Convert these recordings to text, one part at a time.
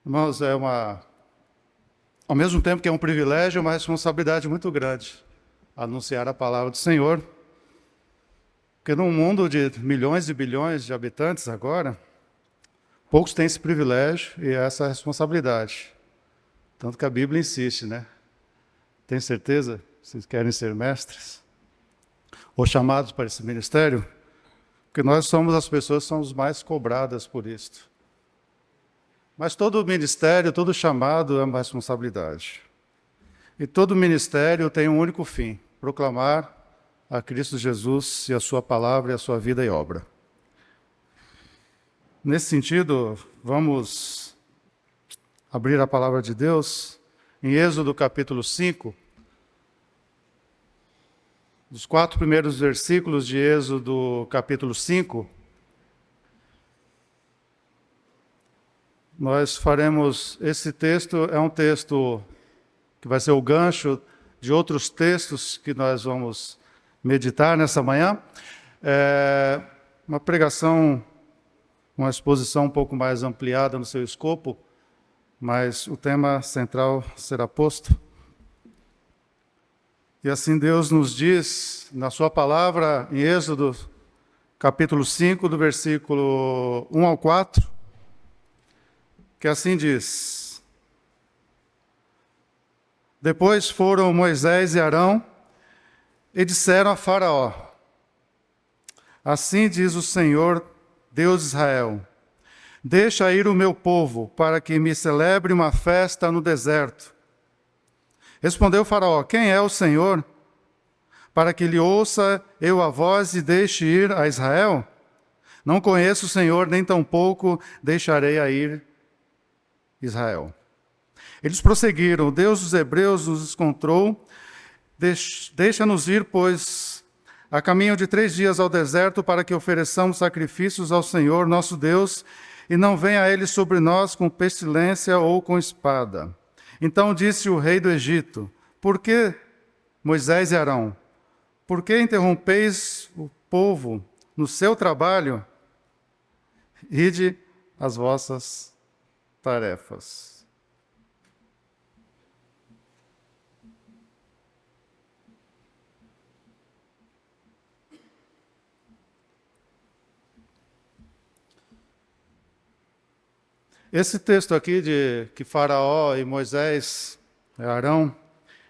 Irmãos, ao mesmo tempo que é um privilégio, é uma responsabilidade muito grande anunciar a palavra do Senhor, porque num mundo de milhões e bilhões de habitantes agora, poucos têm esse privilégio e essa responsabilidade. Tanto que a Bíblia insiste, né? Tem certeza que vocês querem ser mestres? Ou chamados para esse ministério? Porque nós somos as pessoas que somos mais cobradas por isto. Mas todo ministério, todo chamado é uma responsabilidade. E todo ministério tem um único fim: proclamar a Cristo Jesus e a sua palavra e a sua vida e obra. Nesse sentido, vamos abrir a palavra de Deus em Êxodo capítulo 5. Dos 4 primeiros versículos de Êxodo capítulo 5, nós faremos, esse texto é um texto que vai ser o gancho de outros textos que nós vamos meditar nessa manhã. É uma pregação, uma exposição um pouco mais ampliada no seu escopo, mas o tema central será posto. E assim Deus nos diz, na sua palavra, em Êxodo capítulo 5, do versículo 1 ao 4, que assim diz: Depois foram Moisés e Arão e disseram a Faraó: Assim diz o Senhor, Deus de Israel: Deixa ir o meu povo, para que me celebre uma festa no deserto. Respondeu Faraó: Quem é o Senhor, para que lhe ouça eu a voz e deixe ir a Israel? Não conheço o Senhor, nem tampouco deixarei a ir Israel. Eles prosseguiram: Deus dos hebreus nos encontrou, deixa-nos ir, pois, a caminho de 3 dias ao deserto, para que ofereçamos sacrifícios ao Senhor nosso Deus, e não venha ele sobre nós com pestilência ou com espada. Então disse o rei do Egito: Por que, Moisés e Arão, por que interrompeis o povo no seu trabalho? Ide as vossas tarefas. Esse texto aqui de que Faraó e Moisés e Arão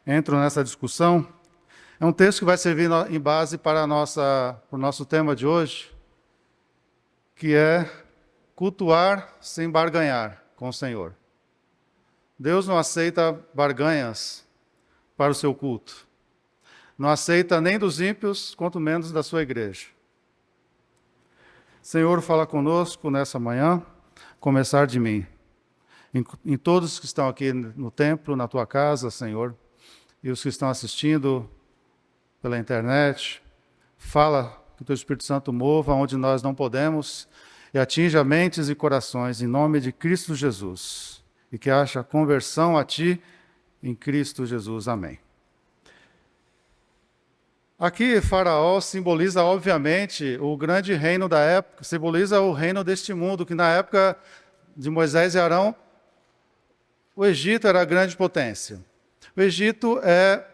entram nessa discussão é um texto que vai servir em base para o nosso tema de hoje, que é cultuar sem barganhar com o Senhor. Deus não aceita barganhas para o seu culto. Não aceita nem dos ímpios, quanto menos da sua igreja. Senhor, fala conosco nessa manhã, começar de mim. Em todos que estão aqui no templo, na tua casa, Senhor, e os que estão assistindo pela internet, fala que o teu Espírito Santo mova onde nós não podemos e atinja mentes e corações em nome de Cristo Jesus, e que haja conversão a ti em Cristo Jesus. Amém. Aqui, Faraó simboliza, obviamente, o grande reino da época, simboliza o reino deste mundo, que na época de Moisés e Arão, o Egito era a grande potência. O Egito é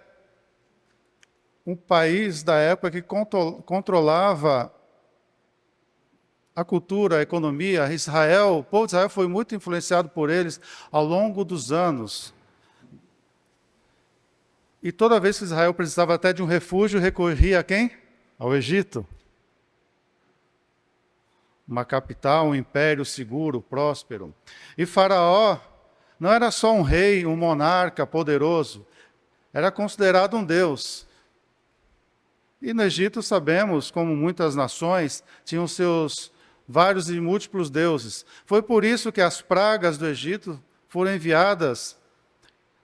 um país da época que controlava a cultura, a economia. O povo de Israel foi muito influenciado por eles ao longo dos anos. E toda vez que Israel precisava até de um refúgio, recorria a quem? Ao Egito. Uma capital, um império seguro, próspero. E Faraó não era só um rei, um monarca poderoso, era considerado um deus. E no Egito sabemos, como muitas nações, tinham seus vários e múltiplos deuses. Foi por isso que as pragas do Egito foram enviadas,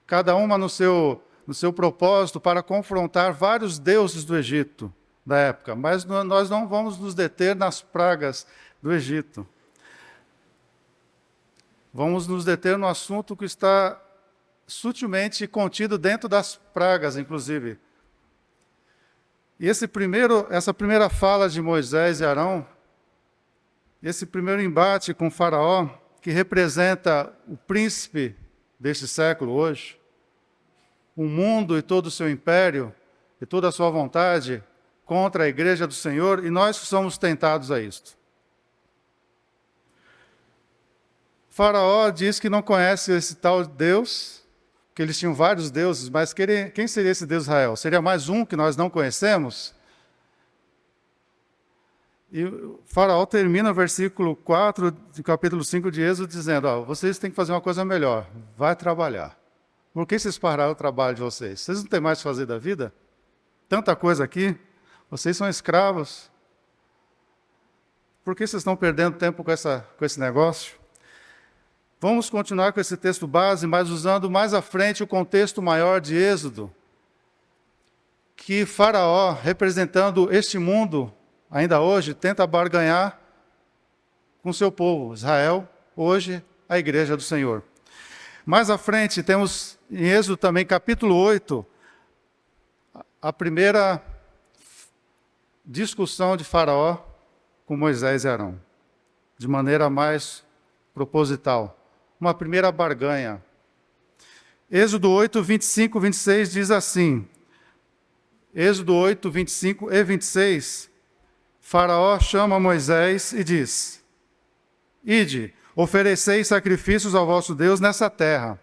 cada uma no seu propósito, para confrontar vários deuses do Egito da época. Mas nós não vamos nos deter nas pragas do Egito. Vamos nos deter no assunto que está sutilmente contido dentro das pragas, inclusive. E essa primeira fala de Moisés e Arão, esse primeiro embate com Faraó, que representa o príncipe deste século hoje, o mundo e todo o seu império e toda a sua vontade contra a igreja do Senhor, e nós somos tentados a isto. Faraó diz que não conhece esse tal Deus, que eles tinham vários deuses, mas quem seria esse Deus Israel? Seria mais um que nós não conhecemos? E o Faraó termina o versículo 4 do capítulo 5 de Êxodo dizendo, vocês têm que fazer uma coisa melhor, vai trabalhar. Por que vocês pararam o trabalho de vocês? Vocês não têm mais o que fazer da vida? Tanta coisa aqui, vocês são escravos. Por que vocês estão perdendo tempo com esse negócio? Vamos continuar com esse texto base, mas usando mais à frente o contexto maior de Êxodo, que Faraó, representando este mundo, ainda hoje, tenta barganhar com seu povo, Israel, hoje a igreja do Senhor. Mais à frente, temos em Êxodo também, capítulo 8, a primeira discussão de Faraó com Moisés e Arão, de maneira mais proposital. Uma primeira barganha. Êxodo 8, 25, 26 diz assim, Êxodo 8, 25 e 26, Faraó chama Moisés e diz, ide, ofereceis sacrifícios ao vosso Deus nessa terra.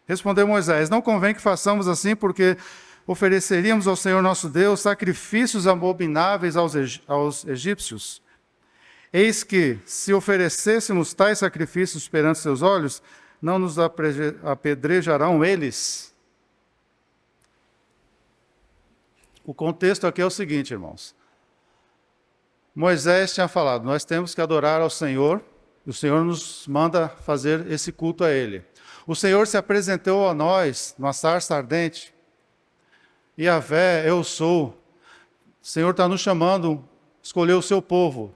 Respondeu Moisés, não convém que façamos assim, porque ofereceríamos ao Senhor nosso Deus sacrifícios abomináveis aos egípcios. Eis que, se oferecêssemos tais sacrifícios perante seus olhos, não nos apedrejarão eles. O contexto aqui é o seguinte, irmãos. Moisés tinha falado, nós temos que adorar ao Senhor, e o Senhor nos manda fazer esse culto a Ele. O Senhor se apresentou a nós, numa sarça ardente, Yahvé, eu sou. O Senhor está nos chamando, escolheu o seu povo.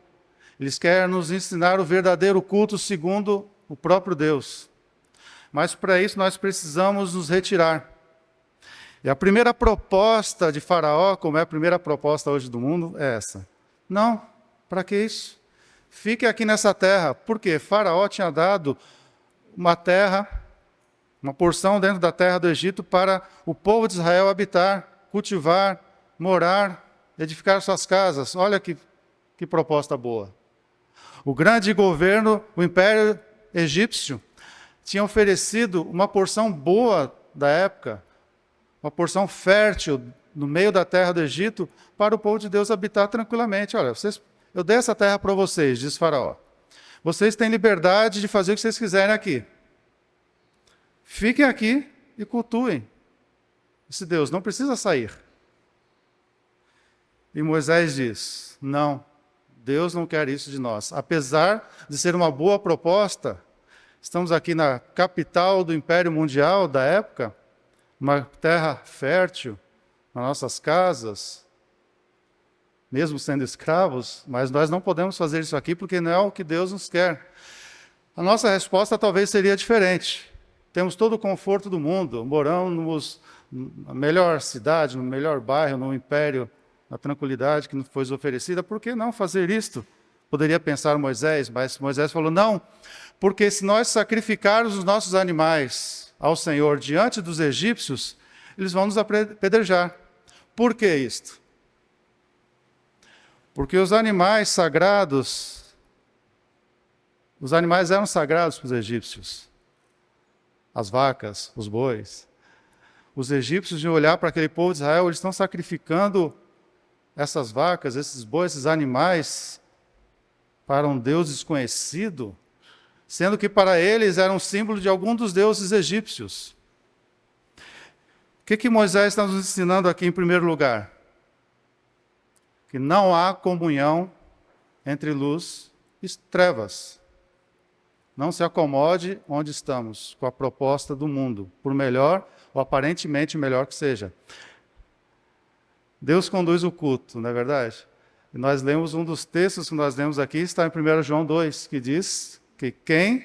Eles querem nos ensinar o verdadeiro culto segundo o próprio Deus. Mas para isso nós precisamos nos retirar. E a primeira proposta de Faraó, como é a primeira proposta hoje do mundo, é essa. Não, para que isso? Fique aqui nessa terra. Por quê? Faraó tinha dado uma terra, uma porção dentro da terra do Egito para o povo de Israel habitar, cultivar, morar, edificar suas casas. Olha que proposta boa. O grande governo, o Império Egípcio, tinha oferecido uma porção boa da época, uma porção fértil no meio da terra do Egito, para o povo de Deus habitar tranquilamente. Olha, eu dei essa terra para vocês, diz Faraó. Vocês têm liberdade de fazer o que vocês quiserem aqui. Fiquem aqui e cultuem esse Deus, não precisa sair. E Moisés diz, não, Deus não quer isso de nós. Apesar de ser uma boa proposta, estamos aqui na capital do Império Mundial da época, uma terra fértil, nas nossas casas, mesmo sendo escravos, mas nós não podemos fazer isso aqui porque não é o que Deus nos quer. A nossa resposta talvez seria diferente. Temos todo o conforto do mundo, moramos na melhor cidade, no melhor bairro, no império, na tranquilidade que nos foi oferecida. Por que não fazer isto? Poderia pensar Moisés, mas Moisés falou, não, porque se nós sacrificarmos os nossos animais ao Senhor diante dos egípcios, eles vão nos apedrejar. Por que isto? Porque os animais sagrados, os animais eram sagrados para os egípcios. As vacas, os bois. Os egípcios, de olhar para aquele povo de Israel, eles estão sacrificando essas vacas, esses bois, esses animais, para um Deus desconhecido, sendo que para eles era um símbolo de algum dos deuses egípcios. O que Moisés está nos ensinando aqui em primeiro lugar? Que não há comunhão entre luz e trevas. Não se acomode onde estamos, com a proposta do mundo, por melhor ou aparentemente melhor que seja. Deus conduz o culto, não é verdade? E nós lemos um dos textos que nós lemos aqui, está em 1 João 2, que diz que quem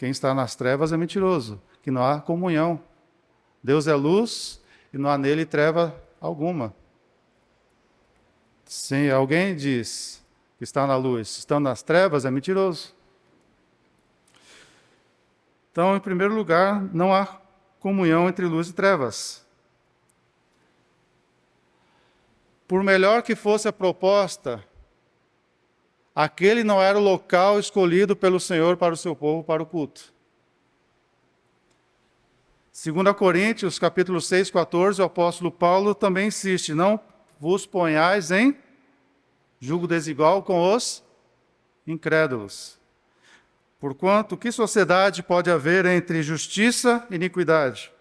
está nas trevas é mentiroso, que não há comunhão. Deus é luz e não há nele treva alguma. Se alguém diz que está na luz, estando nas trevas, é mentiroso. Então, em primeiro lugar, não há comunhão entre luz e trevas. Por melhor que fosse a proposta, aquele não era o local escolhido pelo Senhor para o seu povo, para o culto. 2 Coríntios, capítulo 6, 14, o apóstolo Paulo também insiste, não vos ponhais em julgo desigual com os incrédulos. Porquanto, que sociedade pode haver entre justiça e iniquidade?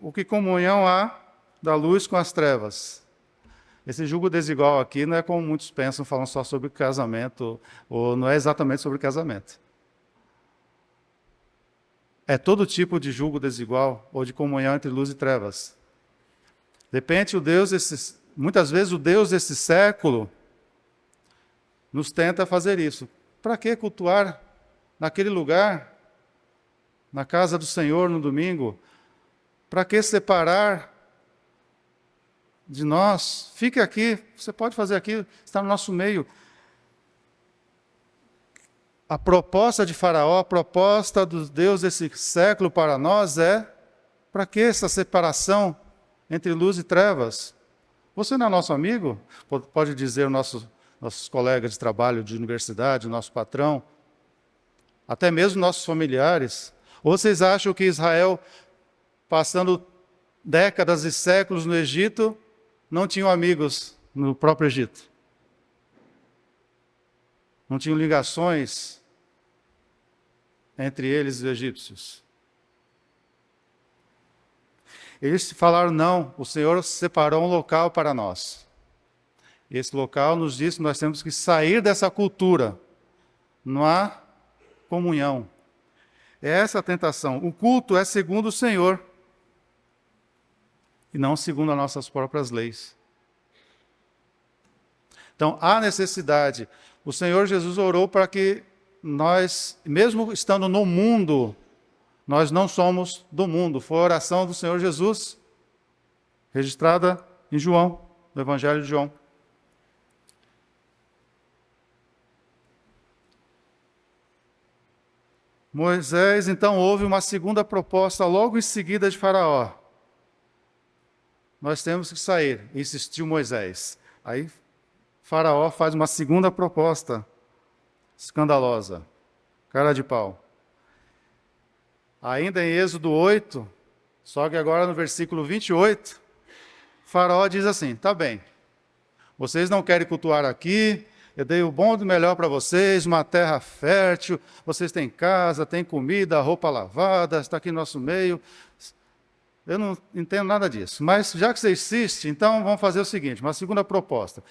O que comunhão há da luz com as trevas? Esse julgo desigual aqui não é como muitos pensam, falam só sobre casamento, ou não é exatamente sobre casamento. É todo tipo de julgo desigual, ou de comunhão entre luz e trevas. De repente, muitas vezes o Deus desse século nos tenta fazer isso. Para que cultuar naquele lugar, na casa do Senhor no domingo? Para que separar de nós? Fique aqui, você pode fazer aqui, está no nosso meio. A proposta de Faraó, a proposta do Deus desse século para nós é: para que essa separação entre luz e trevas? Você não é nosso amigo? Pode dizer nossos colegas de trabalho, de universidade, nosso patrão, até mesmo nossos familiares. Ou vocês acham que Israel, passando décadas e séculos no Egito, não tinham amigos no próprio Egito? Não tinham ligações entre eles e os egípcios? Eles falaram: não, o Senhor separou um local para nós. Esse local nos diz que nós temos que sair dessa cultura. Não há comunhão. É essa a tentação. O culto é segundo o Senhor e não segundo as nossas próprias leis. Então, há necessidade. O Senhor Jesus orou para que nós, mesmo estando no mundo, nós não somos do mundo. Foi a oração do Senhor Jesus, registrada em João, no Evangelho de João. Moisés, então, houve uma segunda proposta logo em seguida de Faraó. Nós temos que sair, insistiu Moisés. Aí Faraó faz uma segunda proposta escandalosa, cara de pau. Ainda em Êxodo 8, só que agora no versículo 28, Faraó diz assim: tá bem, vocês não querem cultuar aqui, eu dei o bom do melhor para vocês, uma terra fértil, vocês têm casa, têm comida, roupa lavada, está aqui no nosso meio. Eu não entendo nada disso, mas já que você insiste, então vamos fazer o seguinte, uma segunda proposta.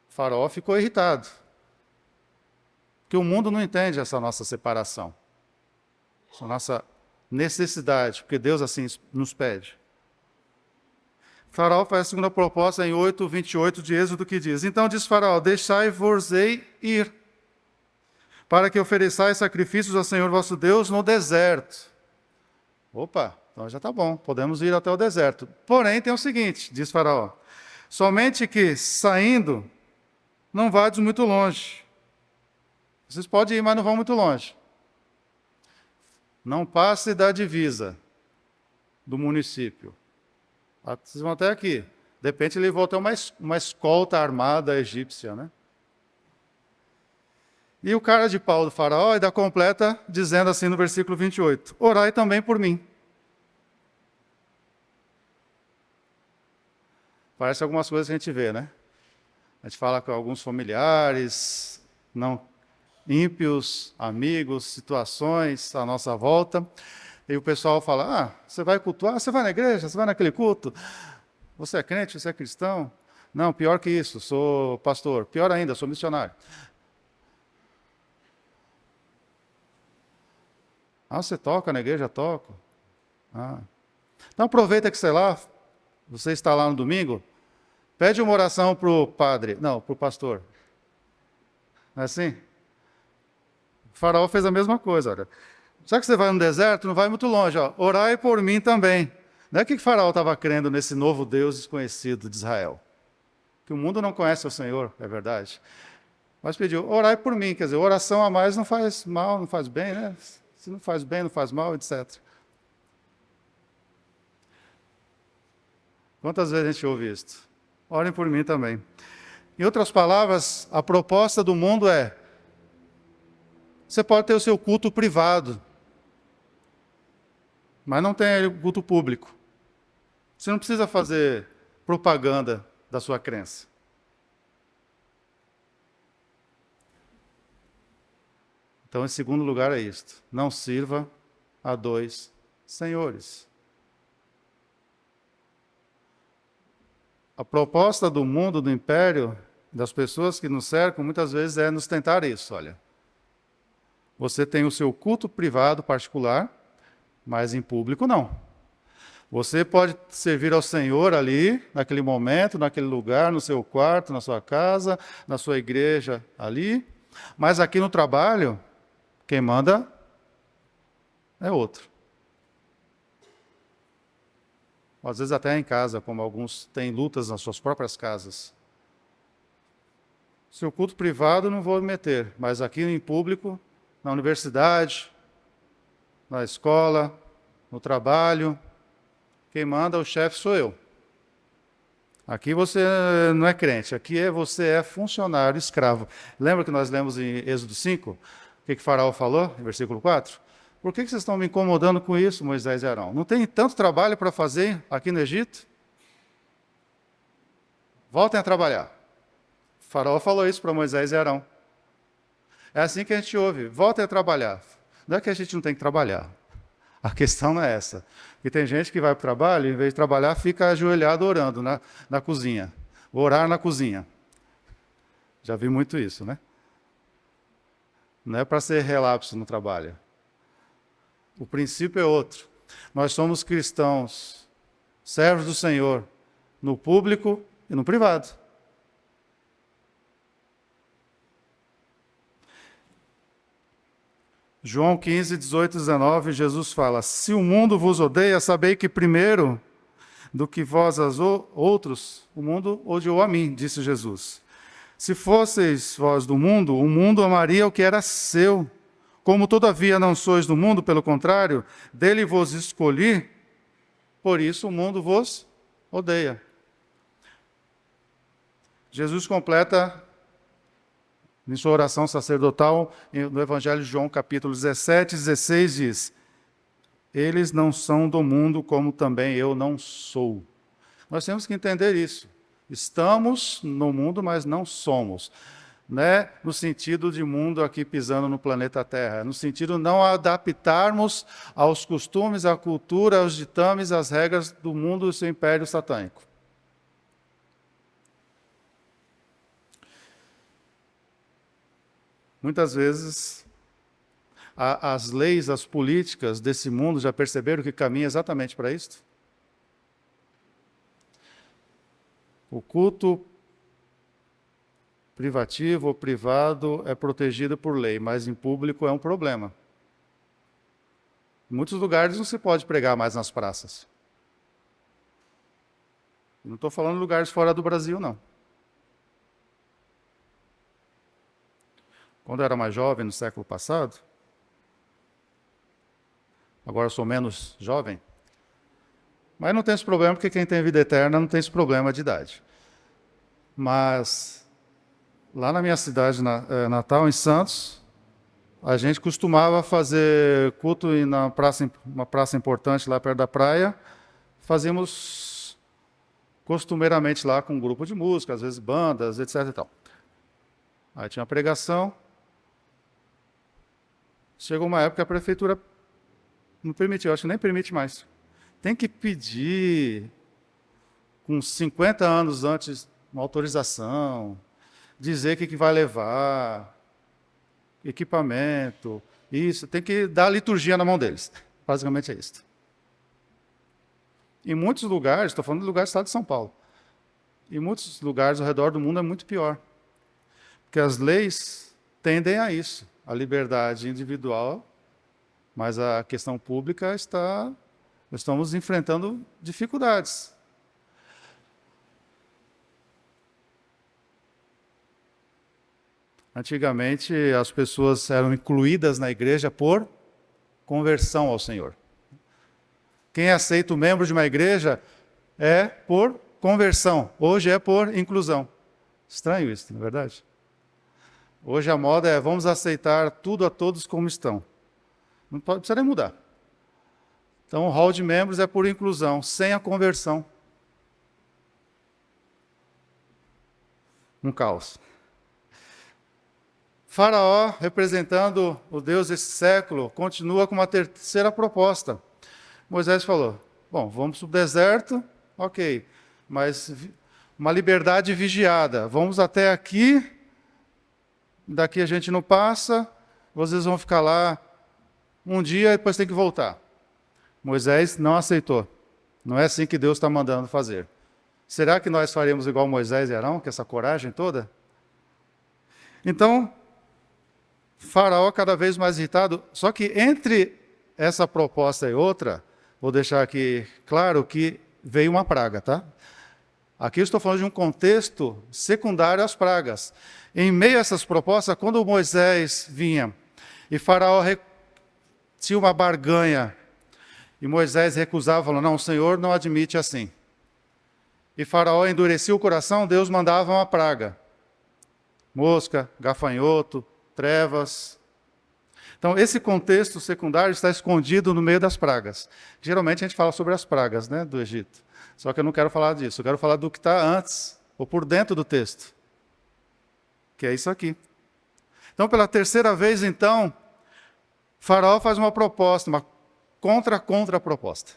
O Faraó ficou irritado, porque o mundo não entende essa nossa separação, essa nossa necessidade, porque Deus assim nos pede. Faraó faz a segunda proposta em 8:28 de Êxodo, que diz: então diz Faraó: deixai-vos-ei ir, para que ofereçais sacrifícios ao Senhor vosso Deus no deserto. Opa, então já está bom, podemos ir até o deserto. Porém, tem o seguinte, diz Faraó: somente que, saindo, não vades muito longe. Vocês podem ir, mas não vão muito longe. Não passe da divisa do município. Vocês vão até aqui. De repente, ele volta uma escolta armada egípcia, né? E o cara de pau do Faraó ainda completa dizendo assim no versículo 28, orai também por mim. Parece algumas coisas que a gente vê, né? A gente fala com alguns familiares, não ímpios, amigos, situações à nossa volta, e o pessoal fala: você vai cultuar? Você vai na igreja? Você vai naquele culto? Você é crente? Você é cristão? Não, pior que isso, sou pastor. Pior ainda, sou missionário. Você toca na igreja? Toco. Então aproveita que, sei lá, você está lá no domingo, pede uma oração para o padre, não, para o pastor. Não é assim? O Faraó fez a mesma coisa, olha. Já que você vai no deserto, não vai muito longe, ó. Orai por mim também. Não é que o Faraó estava crendo nesse novo Deus desconhecido de Israel. que o mundo não conhece o Senhor, é verdade. Mas pediu, orai por mim, quer dizer, oração a mais não faz mal, não faz bem, né? Se não faz bem, não faz mal, etc. Quantas vezes a gente ouve isso? Orem por mim também. Em outras palavras, a proposta do mundo é, você pode ter o seu culto privado, mas não tem o culto público. Você não precisa fazer propaganda da sua crença. Então, em segundo lugar é isto. Não sirva a dois senhores. A proposta do mundo, do império, das pessoas que nos cercam, muitas vezes é nos tentar isso, olha. Você tem o seu culto privado particular, mas em público não. Você pode servir ao Senhor ali, naquele momento, naquele lugar, no seu quarto, na sua casa, na sua igreja ali, mas aqui no trabalho, quem manda é outro. Às vezes até em casa, como alguns têm lutas nas suas próprias casas. Seu culto privado não vou me meter, mas aqui em público, na universidade, na escola, no trabalho, quem manda, o chefe sou eu. Aqui você não é crente, aqui você é funcionário, escravo. Lembra que nós lemos em Êxodo 5? O que Faraó falou, em versículo 4? Por que vocês estão me incomodando com isso, Moisés e Arão? Não tem tanto trabalho para fazer aqui no Egito? Voltem a trabalhar. O Faraó falou isso para Moisés e Arão. É assim que a gente ouve, voltem a trabalhar. Não é que a gente não tem que trabalhar. A questão não é essa. E tem gente que vai para o trabalho, em vez de trabalhar, fica ajoelhado orando na cozinha. Orar na cozinha. Já vi muito isso, né? Não é para ser relapso no trabalho. O princípio é outro. Nós somos cristãos, servos do Senhor, no público e no privado. João 15, 18 e 19, Jesus fala, se o mundo vos odeia, sabei que primeiro do que vós as outros, o mundo odiou a mim, disse Jesus. Se fosseis vós do mundo, o mundo amaria o que era seu. Como todavia não sois do mundo, pelo contrário, dele vos escolhi, por isso o mundo vos odeia. Jesus completa em sua oração sacerdotal, no Evangelho de João, capítulo 17, 16, diz, eles não são do mundo, como também eu não sou. Nós temos que entender isso. Estamos no mundo, mas não somos. Não é no sentido de mundo aqui pisando no planeta Terra, no sentido de não adaptarmos aos costumes, à cultura, aos ditames, às regras do mundo e seu império satânico. Muitas vezes, as leis, as políticas desse mundo já perceberam que caminha exatamente para isto? O culto privativo ou privado é protegido por lei, mas em público é um problema. Em muitos lugares não se pode pregar mais nas praças. Não estou falando de lugares fora do Brasil, não. Quando eu era mais jovem, no século passado, agora eu sou menos jovem, mas não tem esse problema, porque quem tem vida eterna não tem esse problema de idade. Mas, lá na minha cidade natal, em Santos, a gente costumava fazer culto na praça, uma praça importante lá perto da praia, fazíamos costumeiramente lá com um grupo de música, às vezes bandas, etc. e tal. Aí tinha uma pregação. Chegou uma época que a prefeitura não permitiu, acho que nem permite mais. Tem que pedir, com 50 anos antes, uma autorização, dizer o que vai levar, equipamento, isso, tem que dar a liturgia na mão deles. Basicamente é isso. Em muitos lugares, estou falando de lugares do estado de São Paulo, em muitos lugares ao redor do mundo é muito pior. Porque as leis tendem a isso. A liberdade individual, mas a questão pública estamos enfrentando dificuldades. Antigamente, as pessoas eram incluídas na igreja por conversão ao Senhor. Quem é aceito membro de uma igreja é por conversão. Hoje é por inclusão. Estranho isso, não é verdade? Hoje a moda é vamos aceitar tudo a todos como estão. Não precisa nem mudar. Então o hall de membros é por inclusão, sem a conversão. Um caos. Faraó, representando o Deus desse século, continua com uma terceira proposta. Moisés falou, bom, vamos para o deserto, ok, mas uma liberdade vigiada. Vamos até aqui, daqui a gente não passa, vocês vão ficar lá um dia e depois tem que voltar. Moisés não aceitou. Não é assim que Deus está mandando fazer. Será que nós faremos igual Moisés e Arão, com essa coragem toda? Então, Faraó cada vez mais irritado. Só que entre essa proposta e outra, vou deixar aqui claro que veio uma praga, tá? Aqui eu estou falando de um contexto secundário às pragas. Em meio a essas propostas, quando Moisés vinha e Faraó tinha uma barganha e Moisés recusava, falando, não, o Senhor não admite assim. E Faraó endurecia o coração, Deus mandava uma praga. Mosca, gafanhoto, trevas. Então, esse contexto secundário está escondido no meio das pragas. Geralmente a gente fala sobre as pragas, né, do Egito. Só que eu não quero falar disso, eu quero falar do que está antes, ou por dentro do texto. Que é isso aqui. Então, pela terceira vez, então, Faraó faz uma proposta, uma contra-proposta.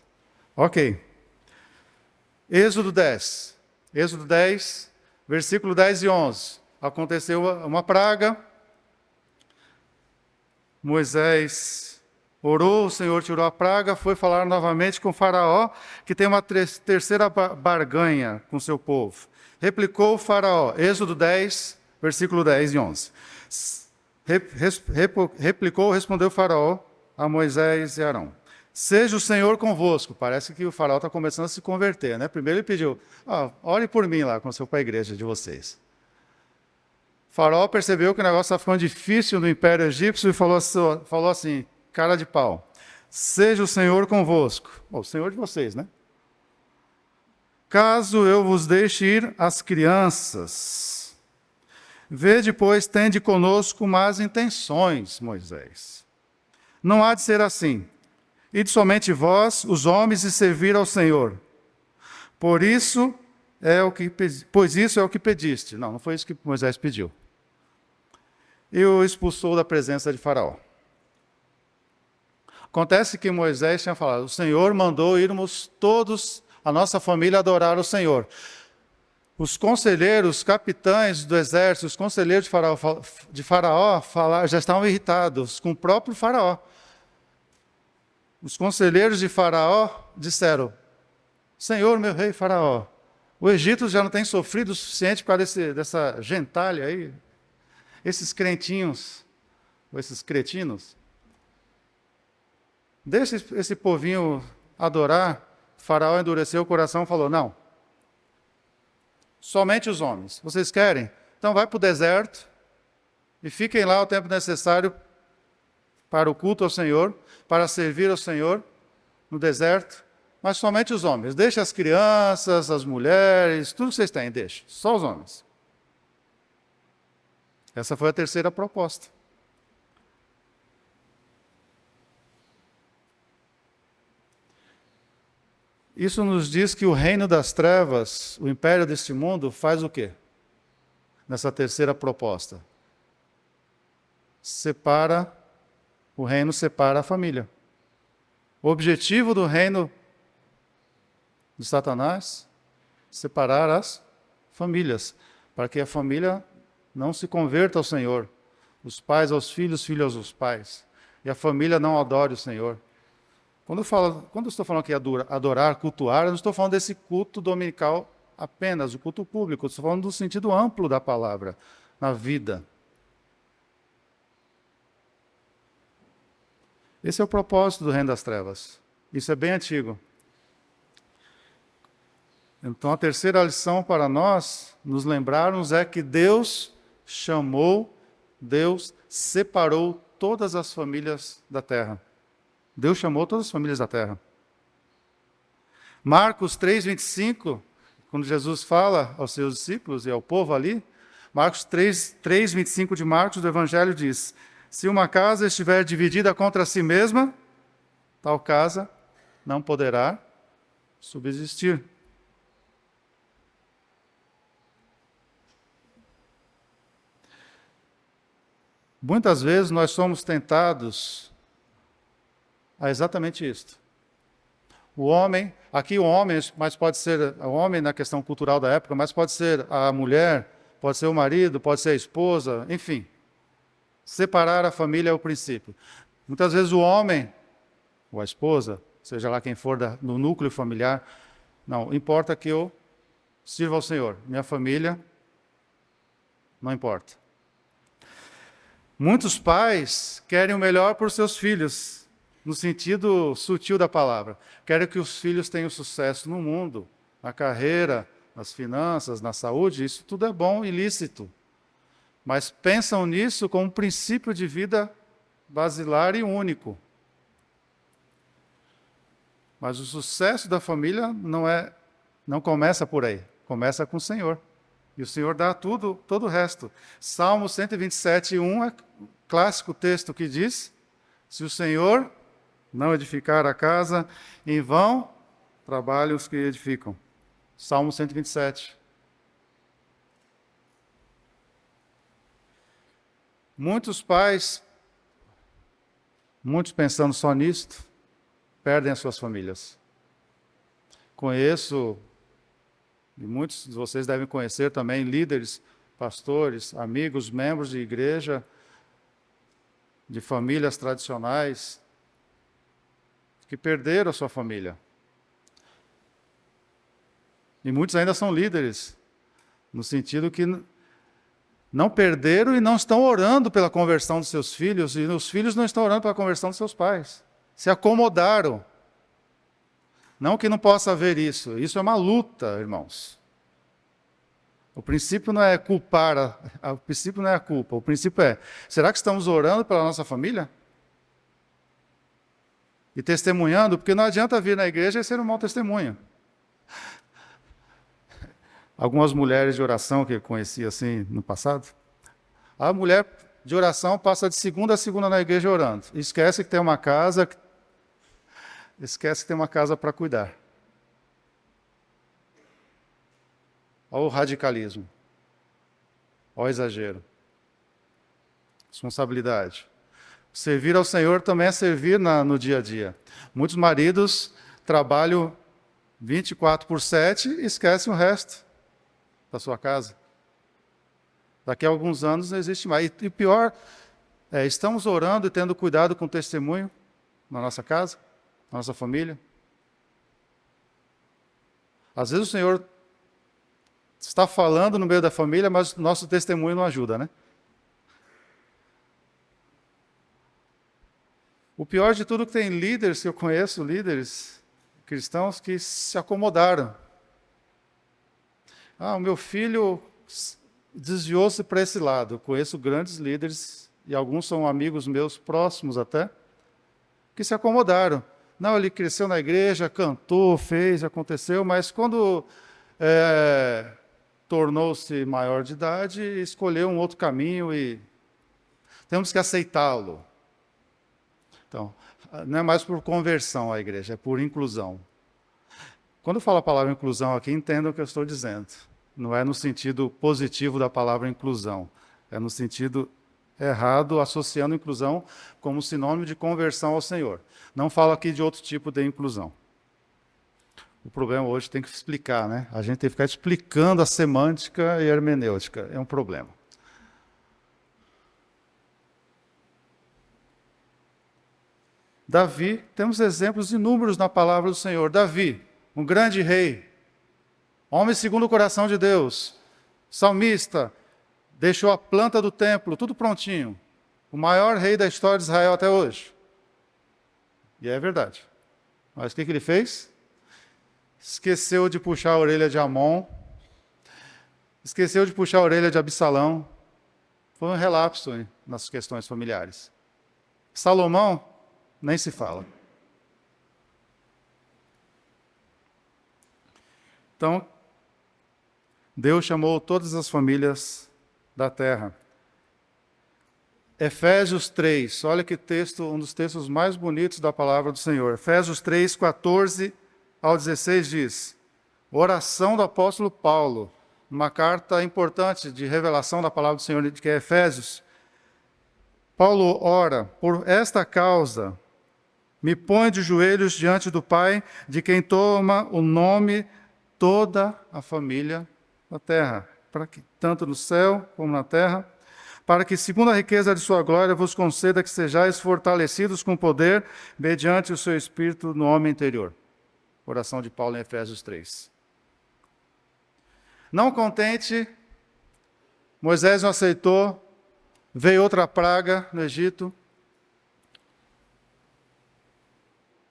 Ok. Êxodo 10. Êxodo 10, versículo 10 e 11. Aconteceu uma praga. Moisés orou, o Senhor tirou a praga, foi falar novamente com Faraó, que tem uma terceira barganha com seu povo. Replicou o Faraó, Êxodo 10, versículo 10 e 11. Respondeu Faraó a Moisés e Arão. Seja o Senhor convosco. Parece que o Faraó está começando a se converter, né? Primeiro ele pediu, ore por mim lá, quando eu for para a igreja de vocês. Faraó percebeu que o negócio estava ficando difícil no Império Egípcio e falou assim, cara de pau, seja o Senhor convosco. Bom, o Senhor de vocês, né? Caso eu vos deixe ir as crianças, vede, pois, tende conosco más intenções, Moisés. Não há de ser assim. Ide somente vós, os homens, e servir ao Senhor. Pois isso é o que pediste. Não foi isso que Moisés pediu. E o expulsou da presença de Faraó. Acontece que Moisés tinha falado, o Senhor mandou irmos todos, a nossa família, adorar o Senhor. Os conselheiros, capitães do exército, os conselheiros de Faraó já estavam irritados com o próprio Faraó. Os conselheiros de Faraó disseram, Senhor, meu rei Faraó, o Egito já não tem sofrido o suficiente por causa dessa gentalha aí, esses crentinhos, ou esses cretinos. Deixa esse povinho adorar. Faraó endureceu o coração e falou, não, somente os homens. Vocês querem? Então vai para o deserto e fiquem lá o tempo necessário para o culto ao Senhor, para servir ao Senhor no deserto, mas somente os homens. Deixa as crianças, as mulheres, tudo que vocês têm, deixa. Só os homens. Essa foi a terceira proposta. Isso nos diz que o reino das trevas, o império deste mundo, faz o quê? Nessa terceira proposta. O reino separa a família. O objetivo do reino de Satanás, separar as famílias, para que a família não se converta ao Senhor. Os pais aos filhos, filhos aos pais. E a família não adore o Senhor. Quando eu estou falando aqui adorar, cultuar, eu não estou falando desse culto dominical apenas, o culto público. Eu estou falando do sentido amplo da palavra, na vida. Esse é o propósito do reino das trevas. Isso é bem antigo. Então, a terceira lição para nós, nos lembrarmos, é que Deus chamou Deus separou todas as famílias da terra. Deus chamou todas as famílias da terra. Marcos 3:25, quando Jesus fala aos seus discípulos e ao povo ali, Marcos 3:25 de Marcos do Evangelho diz: se uma casa estiver dividida contra si mesma, tal casa não poderá subsistir. Muitas vezes nós somos tentados a exatamente isto. O homem, aqui o homem, mas pode ser o homem na questão cultural da época, mas pode ser a mulher, pode ser o marido, pode ser a esposa, enfim. Separar a família é o princípio. Muitas vezes o homem, ou a esposa, seja lá quem for no núcleo familiar, não, importa que eu sirva ao Senhor. Minha família, não importa. Muitos pais querem o melhor para os seus filhos, no sentido sutil da palavra. Querem que os filhos tenham sucesso no mundo, na carreira, nas finanças, na saúde. Isso tudo é bom e lícito. Mas pensam nisso como um princípio de vida basilar e único. Mas o sucesso da família não começa por aí. Começa com o Senhor. E o Senhor dá tudo, todo o resto. Salmo 127:1 é o clássico texto que diz: se o Senhor não edificar a casa, em vão trabalham os que edificam. Salmo 127. Muitos pais, muitos pensando só nisto, perdem as suas famílias. Conheço, e muitos de vocês devem conhecer também, líderes, pastores, amigos, membros de igreja, de famílias tradicionais, que perderam a sua família. E muitos ainda são líderes, no sentido que não perderam e não estão orando pela conversão dos seus filhos, e os filhos não estão orando pela conversão dos seus pais. Se acomodaram. Não que não possa haver isso. Isso é uma luta, irmãos. O princípio não é culpar, o princípio não é a culpa. O princípio é, será que estamos orando pela nossa família? E testemunhando, porque não adianta vir na igreja e ser um mau testemunho. Algumas mulheres de oração que eu conheci assim no passado, a mulher de oração passa de segunda a segunda na igreja orando. Esquece que tem uma casa para cuidar. Olha o radicalismo. Olha o exagero. Responsabilidade. Servir ao Senhor também é servir no dia a dia. Muitos maridos trabalham 24/7 e esquecem o resto da sua casa. Daqui a alguns anos não existe mais. E pior, estamos orando e tendo cuidado com o testemunho na nossa casa, na nossa família. Às vezes o Senhor está falando no meio da família, mas o nosso testemunho não ajuda, né? O pior de tudo é que tem líderes, que eu conheço, líderes cristãos, que se acomodaram. O meu filho desviou-se para esse lado. Eu conheço grandes líderes, e alguns são amigos meus próximos até, que se acomodaram. Não, ele cresceu na igreja, cantou, fez, aconteceu, mas quando tornou-se maior de idade, escolheu um outro caminho e temos que aceitá-lo. Então, não é mais por conversão a igreja, é por inclusão. Quando eu falo a palavra inclusão aqui, entendam o que eu estou dizendo. Não é no sentido positivo da palavra inclusão, é no sentido errado, associando inclusão como sinônimo de conversão ao Senhor. Não falo aqui de outro tipo de inclusão. O problema hoje tem que explicar, né? A gente tem que ficar explicando a semântica e a hermenêutica. É um problema. Davi, temos exemplos inúmeros na palavra do Senhor. Davi, um grande rei, homem segundo o coração de Deus, salmista, deixou a planta do templo, tudo prontinho. O maior rei da história de Israel até hoje. E é verdade. Mas o que ele fez? Esqueceu de puxar a orelha de Amon, esqueceu de puxar a orelha de Absalão, foi um relapso nas questões familiares. Salomão, nem se fala. Então, Deus chamou todas as famílias da terra. Efésios 3, olha que texto, um dos textos mais bonitos da palavra do Senhor. Efésios 3, 14 ao 16 diz: oração do apóstolo Paulo, uma carta importante de revelação da palavra do Senhor, que é Efésios. Paulo ora: por esta causa, me ponho de joelhos diante do Pai, de quem toma o nome toda a família da terra, para que, tanto no céu como na terra, para que, segundo a riqueza de sua glória, vos conceda que sejais fortalecidos com poder, mediante o seu Espírito no homem interior. Oração de Paulo em Efésios 3. Não contente, Moisés não aceitou, veio outra praga no Egito,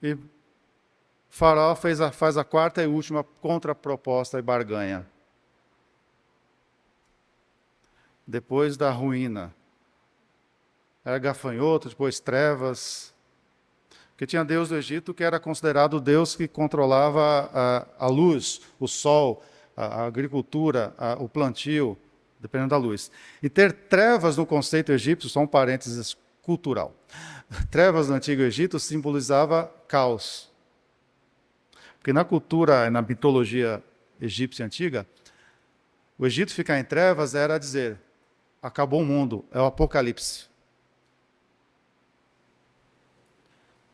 e Faraó faz a quarta e última contraproposta e barganha. Depois da ruína. Era gafanhoto, depois trevas. Porque tinha Deus do Egito que era considerado o Deus que controlava a luz, o sol, a agricultura, o plantio, dependendo da luz. E ter trevas no conceito egípcio, só um parênteses cultural. Trevas no Antigo Egito simbolizava caos. Porque na cultura, na mitologia egípcia antiga, o Egito ficar em trevas era dizer: acabou o mundo, é o apocalipse.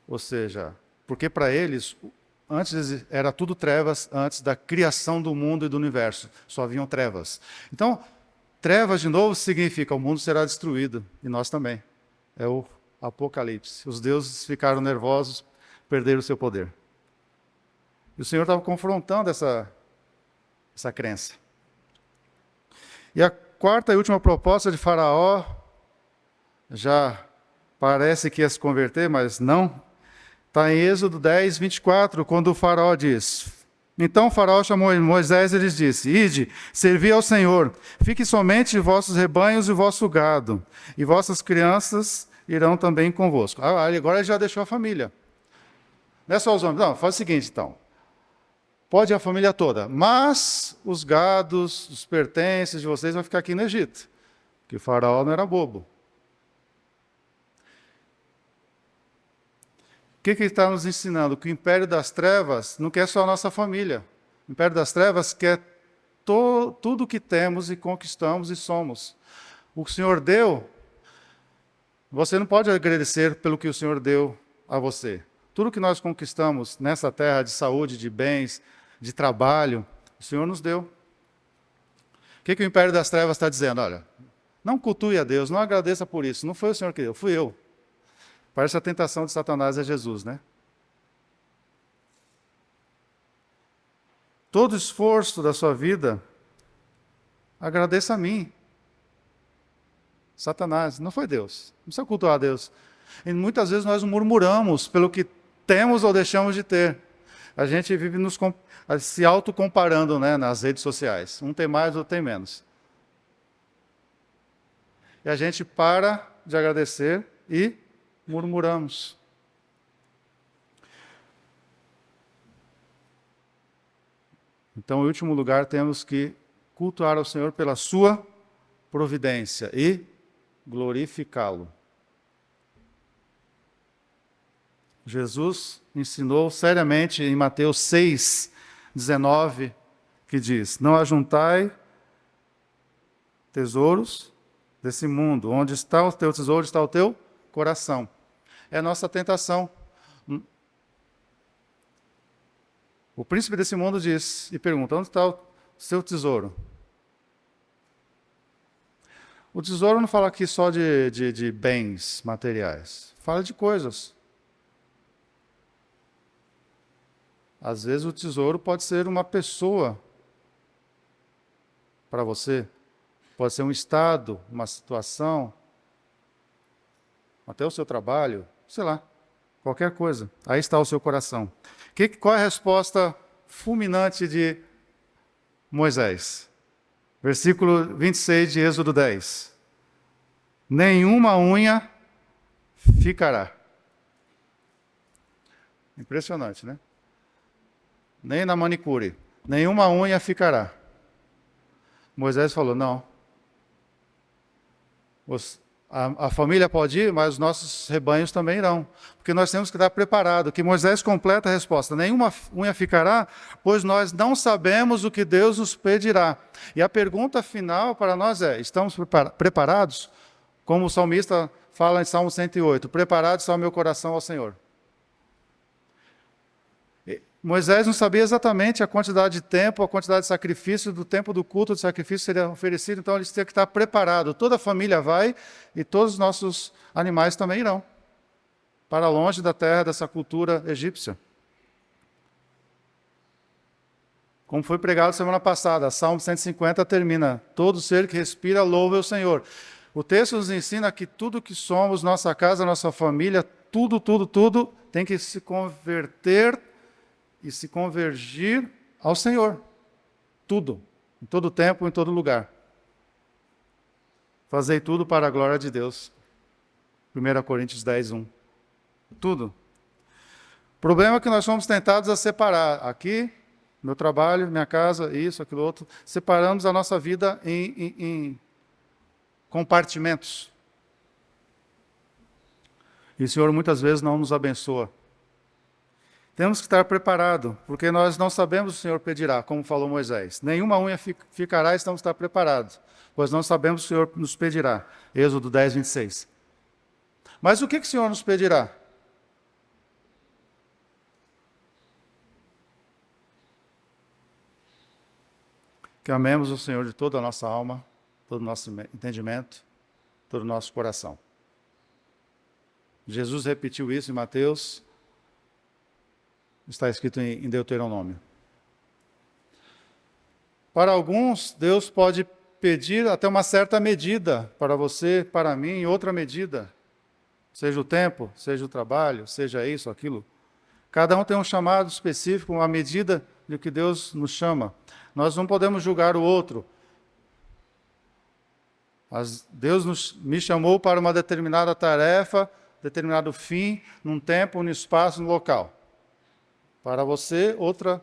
Ou seja, porque para eles, antes era tudo trevas, antes da criação do mundo e do universo, só haviam trevas. Então, trevas de novo significa o mundo será destruído, e nós também. É o apocalipse. Os deuses ficaram nervosos, perderam o seu poder. E o Senhor estava confrontando essa crença. E a quarta e última proposta de Faraó, já parece que ia se converter, mas não. Está em Êxodo 10, 24, quando o Faraó diz: então o Faraó chamou Moisés e lhes disse: ide, servi ao Senhor, fique somente vossos rebanhos e vosso gado, e vossas crianças irão também convosco. Agora ele já deixou a família. Não é só os homens. Não, faz o seguinte então. Pode ir a família toda, mas os gados, os pertences de vocês vão ficar aqui no Egito. Porque o Faraó não era bobo. O que ele está nos ensinando? Que o Império das Trevas não quer só a nossa família. O Império das Trevas quer tudo o que temos e conquistamos e somos. O que o Senhor deu, você não pode agradecer pelo que o Senhor deu a você. Tudo que nós conquistamos nessa terra de saúde, de bens, de trabalho, o Senhor nos deu. O que o Império das Trevas está dizendo? Olha, não cultue a Deus, não agradeça por isso. Não foi o Senhor que deu, fui eu. Parece a tentação de Satanás a Jesus, né? Todo esforço da sua vida, agradeça a mim. Satanás, não foi Deus. Não precisa cultuar a Deus. E muitas vezes nós murmuramos pelo que temos ou deixamos de ter. A gente vive se autocomparando, né, nas redes sociais. Um tem mais, outro tem menos. E a gente para de agradecer e murmuramos. Então, em último lugar, temos que cultuar ao Senhor pela sua providência e glorificá-lo. Jesus ensinou seriamente em Mateus 6, 19, que diz: não ajuntai tesouros desse mundo. Onde está o teu tesouro, está o teu coração. É a nossa tentação. O príncipe desse mundo diz e pergunta: onde está o seu tesouro? O tesouro não fala aqui só de bens materiais. Fala de coisas. Às vezes o tesouro pode ser uma pessoa para você. Pode ser um estado, uma situação, até o seu trabalho, sei lá, qualquer coisa. Aí está o seu coração. Qual é a resposta fulminante de Moisés? Versículo 26 de Êxodo 10. nenhuma unha ficará. Impressionante, né? Nem na manicure. Nenhuma unha ficará. Moisés falou, não. A família pode ir, mas os nossos rebanhos também irão. Porque nós temos que estar preparados. Que Moisés completa a resposta. Nenhuma unha ficará, pois nós não sabemos o que Deus nos pedirá. E a pergunta final para nós é, estamos preparados? Como o salmista fala em Salmo 108, preparado está o meu coração ao Senhor. Moisés não sabia exatamente a quantidade de tempo, a quantidade de sacrifício, do tempo do culto de sacrifício seria oferecido, então eles tinham que estar preparados. Toda a família vai e todos os nossos animais também irão para longe da terra dessa cultura egípcia. Como foi pregado semana passada, Salmo 150 termina, todo ser que respira louve o Senhor. O texto nos ensina que tudo que somos, nossa casa, nossa família, tudo tem que se converter e se convergir ao Senhor. Tudo. Em todo tempo, em todo lugar. Fazei tudo para a glória de Deus. 1 Coríntios 10, 1. Tudo. O problema é que nós somos tentados a separar. Aqui, meu trabalho, minha casa, isso, aquilo outro. Separamos a nossa vida em compartimentos. E o Senhor muitas vezes não nos abençoa. Temos que estar preparados, porque nós não sabemos o Senhor pedirá, como falou Moisés. Nenhuma unha ficará, estamos estar preparados, pois não sabemos o Senhor nos pedirá. Êxodo 10, 26. Mas o que o Senhor nos pedirá? Que amemos o Senhor de toda a nossa alma, todo o nosso entendimento, todo o nosso coração. Jesus repetiu isso em Mateus. Está escrito em Deuteronômio. Para alguns, Deus pode pedir até uma certa medida para você, para mim, outra medida. Seja o tempo, seja o trabalho, seja isso, aquilo. Cada um tem um chamado específico, uma medida de que Deus nos chama. Nós não podemos julgar o outro. Deus me chamou para uma determinada tarefa, determinado fim, num tempo, num espaço, num local. Para você, outra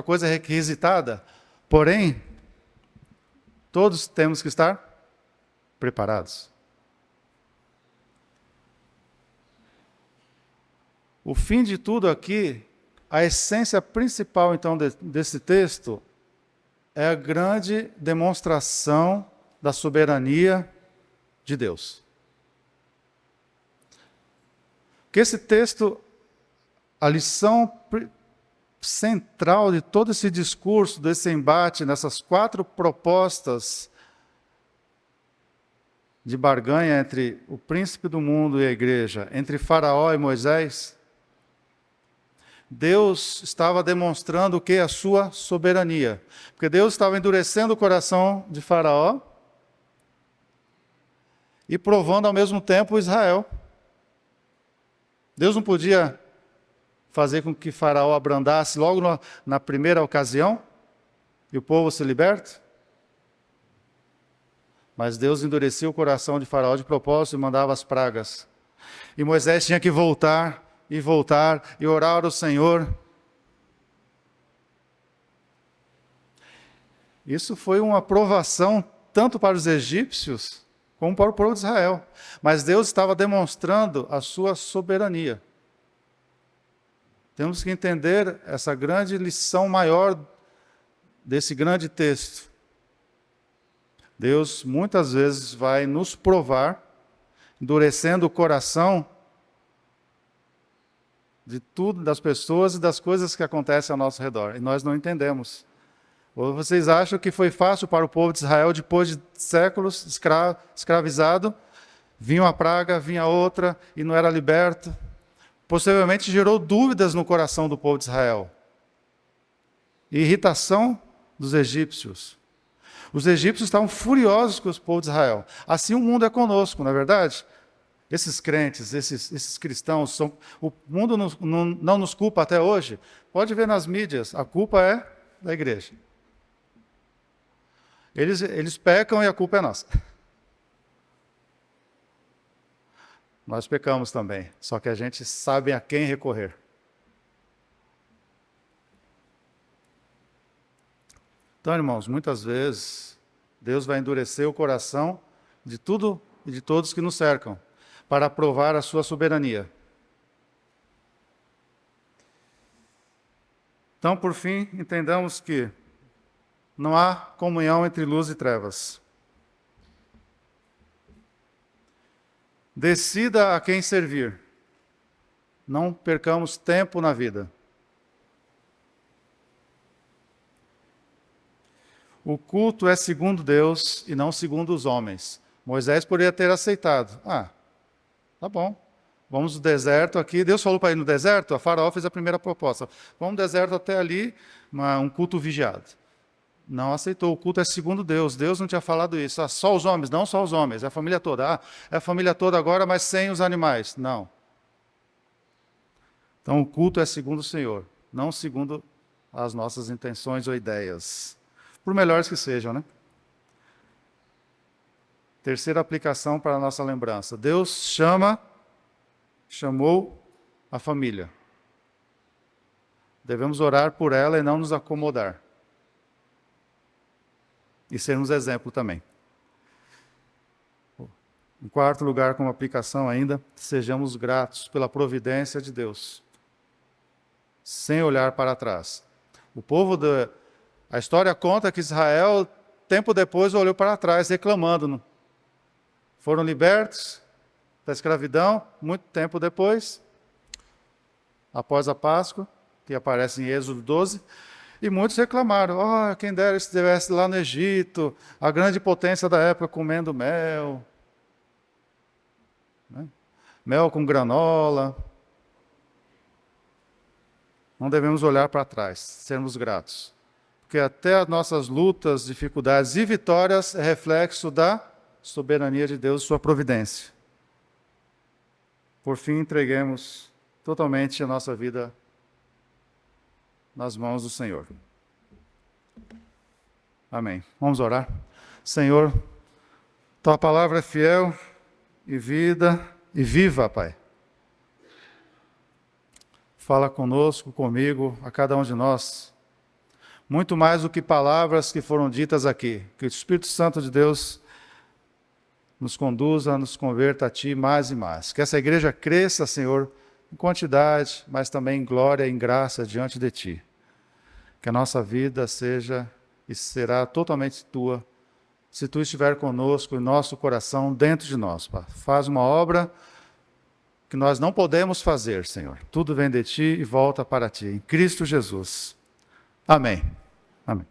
coisa requisitada. Porém, todos temos que estar preparados. O fim de tudo aqui, a essência principal, então, desse texto, é a grande demonstração da soberania de Deus. Que esse texto, a lição central de todo esse discurso, desse embate, nessas 4 propostas de barganha entre o príncipe do mundo e a igreja, entre Faraó e Moisés, Deus estava demonstrando o que? A sua soberania. Porque Deus estava endurecendo o coração de Faraó e provando ao mesmo tempo Israel. Deus não podia fazer com que Faraó abrandasse logo na primeira ocasião e o povo se liberte? Mas Deus endureceu o coração de Faraó de propósito e mandava as pragas. E Moisés tinha que voltar e orar ao Senhor. Isso foi uma provação tanto para os egípcios como para o povo de Israel. Mas Deus estava demonstrando a sua soberania. Temos que entender essa grande lição maior desse grande texto. Deus muitas vezes vai nos provar, endurecendo o coração de tudo, das pessoas e das coisas que acontecem ao nosso redor. E nós não entendemos. Ou vocês acham que foi fácil para o povo de Israel, depois de séculos escravizado, vinha uma praga, vinha outra, e não era liberto? Possivelmente gerou dúvidas no coração do povo de Israel. E irritação dos egípcios. Os egípcios estavam furiosos com o povo de Israel. Assim o mundo é conosco, não é verdade? Esses crentes, esses cristãos, o mundo não nos culpa até hoje. Pode ver nas mídias, a culpa é da igreja. Eles pecam e a culpa é nossa. Nós pecamos também, só que a gente sabe a quem recorrer. Então, irmãos, muitas vezes Deus vai endurecer o coração de tudo e de todos que nos cercam, para provar a sua soberania. Então, por fim, entendamos que não há comunhão entre luz e trevas. Decida a quem servir. Não percamos tempo na vida. O culto é segundo Deus e não segundo os homens. Moisés poderia ter aceitado. Tá bom. Vamos no deserto aqui. Deus falou para ir no deserto, a Faraó fez a primeira proposta. Vamos no deserto até ali, um culto vigiado. Não aceitou. O culto é segundo Deus. Deus não tinha falado isso. Só os homens. Não só os homens. É a família toda. É a família toda agora, mas sem os animais. Não. Então o culto é segundo o Senhor, não segundo as nossas intenções ou ideias. Por melhores que sejam, né? Terceira aplicação para a nossa lembrança. Deus chamou a família. Devemos orar por ela e não nos acomodar. E sermos exemplo também. Em quarto lugar, como aplicação ainda, sejamos gratos pela providência de Deus, sem olhar para trás. A história conta que Israel, tempo depois, olhou para trás, reclamando. Foram libertos da escravidão, muito tempo depois, após a Páscoa, que aparece em Êxodo 12, e muitos reclamaram, quem dera se estivesse lá no Egito, a grande potência da época comendo mel, né? Mel com granola. Não devemos olhar para trás, sermos gratos. Porque até as nossas lutas, dificuldades e vitórias é reflexo da soberania de Deus e sua providência. Por fim, entreguemos totalmente a nossa vida nas mãos do Senhor. Amém. Vamos orar. Senhor, tua palavra é fiel e vida e viva, Pai. Fala conosco, comigo, a cada um de nós. Muito mais do que palavras que foram ditas aqui. Que o Espírito Santo de Deus nos conduza, nos converta a Ti mais e mais. Que essa igreja cresça, Senhor, em quantidade, mas também em glória e em graça diante de Ti. Que a nossa vida seja e será totalmente Tua, se Tu estiver conosco, em nosso coração, dentro de nós. Pai. Faz uma obra que nós não podemos fazer, Senhor. Tudo vem de Ti e volta para Ti, em Cristo Jesus. Amém. Amém.